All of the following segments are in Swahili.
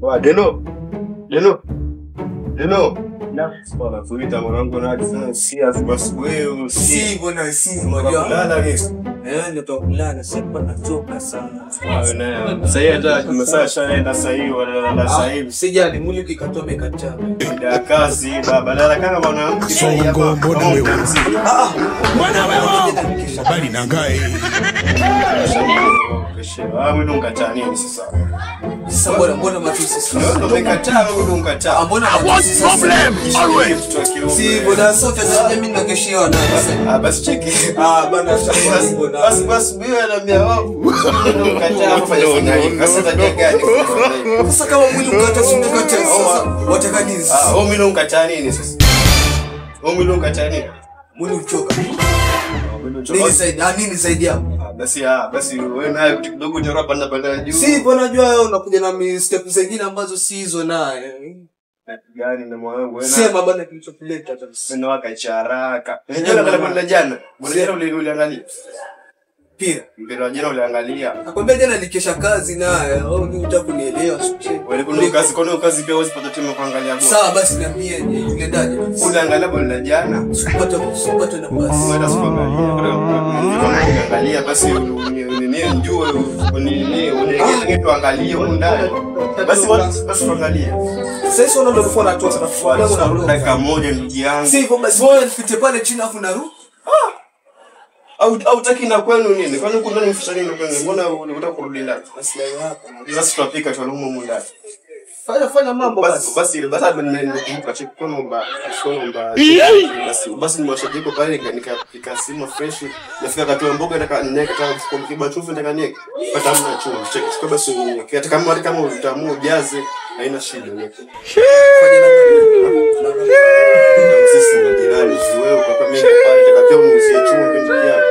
Wa Deno. Na bwana tuita mwanangu na akisema si asibaswewe si bwana si unajua lala kesho. Ndio tukulana sasa natoka sana. Sasa hata masaa shaenda sasa hivi wala sasa hivi. Sijali mwili kikatoa mekataa. Ndio kazi baba lala kama mwanamke. Songo mbona wewe? Bwana wewe. Bali nangae. Mimi unakataa nini sasa? Sasa mbona matusi sasa? Ndio umekataa wewe unakataa. Mbona matusi problem always. Si boda sote za mimi nakeshiwa na sasa. Basi cheki. Bana basi bila anambia wao. Unakataa kufanya hivi. Sasa tabia gani? Sasa kama mwili unakataa sasa wataka nini sasa? Mimi unakataa nini sasa? Mimi unakataa nini? Mwili uchoka. Nini zaidi hapo? Basi wewe naye kidogo njora panda juu. Si mbona unajua wewe unakuja na step zingine ambazo si hizo naye. Gani na mwanangu wewe? Sema bana kilichokuleta hata mseno wakacha haraka. Unajua kama kwenda jana. Mbona uliangalia? Mpira jana uliangalia. Nakwambia jana nilikesha kazi naye. Au ni utakunielewa sio? Wewe kuna kazi pia usipata timu kuangalia bora. Sawa basi niambie uliendaje? Uliangalia bora jana? Usipata nafasi. Wewe usiangalia basi nini njoo unegeze tuangalie huko ndani. Basi tuangalie. Sasa unaona ndio unatoa sana. Dakika moja ndugu yangu. Si hivyo basi wewe nipite pale chini afu narudi. Au taki na kwenu nini? Kwani uko ndani mfisha nini kwenu? Mbona unataka kurudi ndani? Maslahi yako. Sasa tutapika tu huko ndani. Fanya mambo basi nimekumbuka check konomba. Basi nimewashajiko pale nikapika simu fresh. Nafika katoa mboga nikaweka kwa kiba chufu ndani pata mna chumvi. Check kwa basi hata kama utamu jaze haina shida yake. Sisi majirani wewe kwa mimi pale katia unusie chumvi ndio yako.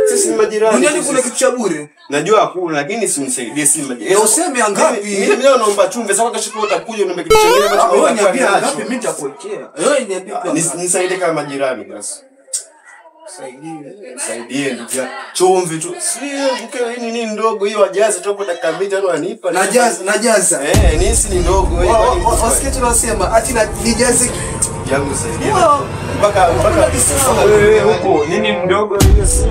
Sisi majirani. Duniani kuna kitu cha bure. Najua hakuna lakini si unisaidie si majirani. Useme angapi? Mimi naomba chumvi sasa kesho utakuja niombe kitu kingine ambacho wewe niambia angapi mimi nitakuwekea. Wewe niambia nisaidie kama majirani basi. Saidie ndugu. Chumvi tu. Si mke nini ndogo hiyo ajaze tu kwa dakika mbili tano anipa. Najaza. Nisi ni ndogo hiyo. Wasikie tunasema ati na nijaze yangu saidie. Mpaka wewe huko nini mdogo hiyo si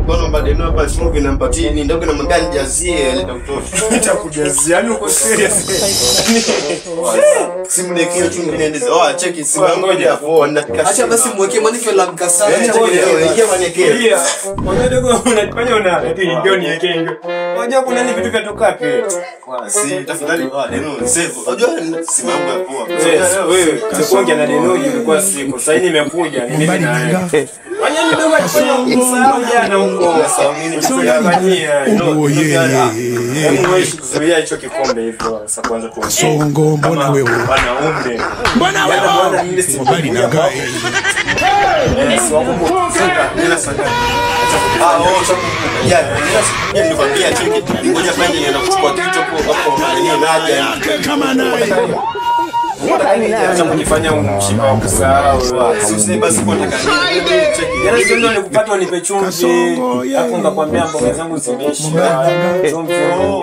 kono badeno hapa chumvi nampatie ni ndogo na mgani jazie ile mtoto. Nitakujazia yani uko serious. Simu nekea chumvi niendeze. Cheki simu ngoja hapo nataka. Acha basi mwekee manike la mkasana. Ingia manike. Ngoja dogo unafanya una eti ndio ni yake. Unajua kuna nini vitu vinatoka wapi? Si tafadhali Deno save. Unajua si mambo ya poa. Wewe kuongea na Deno ilikuwa siku. Sasa hivi nimekuja mimi naye. Fanya ni dogo akifanya msao jana huko. Sasa mimi nimefanyia. Wewe kuzuia hicho kikombe hivyo. Sasa kwanza tu. Songo mbona wewe? Bwana wewe. Bali nangae. Nina saka. Ya nikwambia cheki. Ngoja fanye nienda kuchukua kitu hapo naja. Kama naye. Acha kujifanya mshika wa kusahau. Sisi basi kwa nataka cheki. Yale ndio nikupata unipe chumvi. Hapo ngakwambia mboga zangu zimeisha. Chumvi.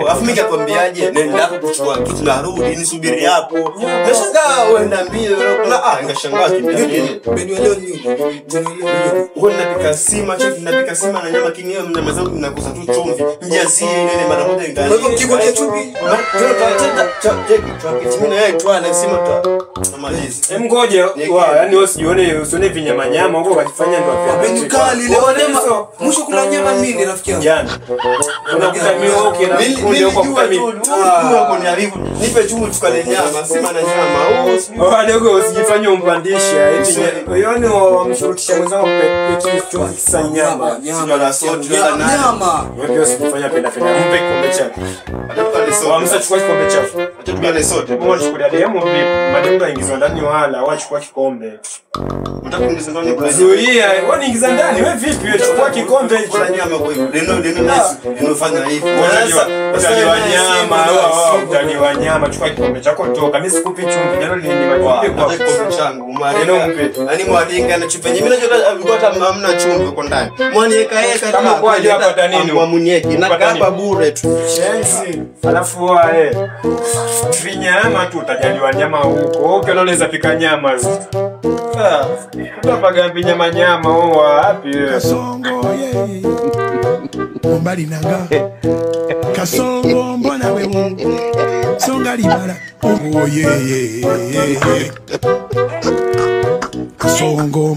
Afu mimi kakwambiaje? Nenda kuchukua kitu narudi nisubiri hapo. Nashangaa uenda mbio na ngashangaa kimbia. Umenielewa nini? Wewe unapika sima, cheki unapika sima na nyama kinyo mnyama zangu mnakosa tu chumvi. Mjazie ile mara moja ngani. Wewe kiko cha chumvi. Cheki na yeye tu anasema namaliza. Ngoja, yani wewe usione vinyama nyama huko wakifanya ndio afya. Benikali leo leo mwisho kula nyama nini rafiki yangu? Jana. Unakuta mioke na kunde huko kwa mimi. Huko ni haribu. Nipe chumvi tukale nyama, sima na nyama. Wadogo usijifanye umpandisha. Eti yoni wamshurutisha mwenzao kwa chumvi kisa nyama. Sio la sote na Nyama. Wewe pia usifanye penda mpe kikombe chako. Atakupale sote. Wamsachukua kikombe chako. Atakupale sote. Mbona chukulia demo vipi? Mademu ingizwa ndani wala wachukua kikombe. Utakuingiza ndani kwa Zuia, wewe niingiza ndani, wewe vipi? Wewe chukua kikombe hicho. kwa nyama kwa hivyo. Deno fanya hivi. Utaliwa nyama, utaliwa nyama, chukua kikombe chako toka. Mimi sikupi chumvi, jana nilimaliza kwa kikombe changu. Yaani mwalinga na chupa nyingine najua ngota hamna chumvi huko ndani. Mwanieka kama kwa ajili hapa nini? Mwamunyeki na kapa bure tu. Shensi. Alafu Si nyama tu utajaliwa nyama huko. Okay, unaweza pika nyama hizo. Utapaga mbi nyama wapi wewe? Kasongo ye. Mbali nanga. Kasongo mbona wewe? Songa libala. Oh ye. Kasongo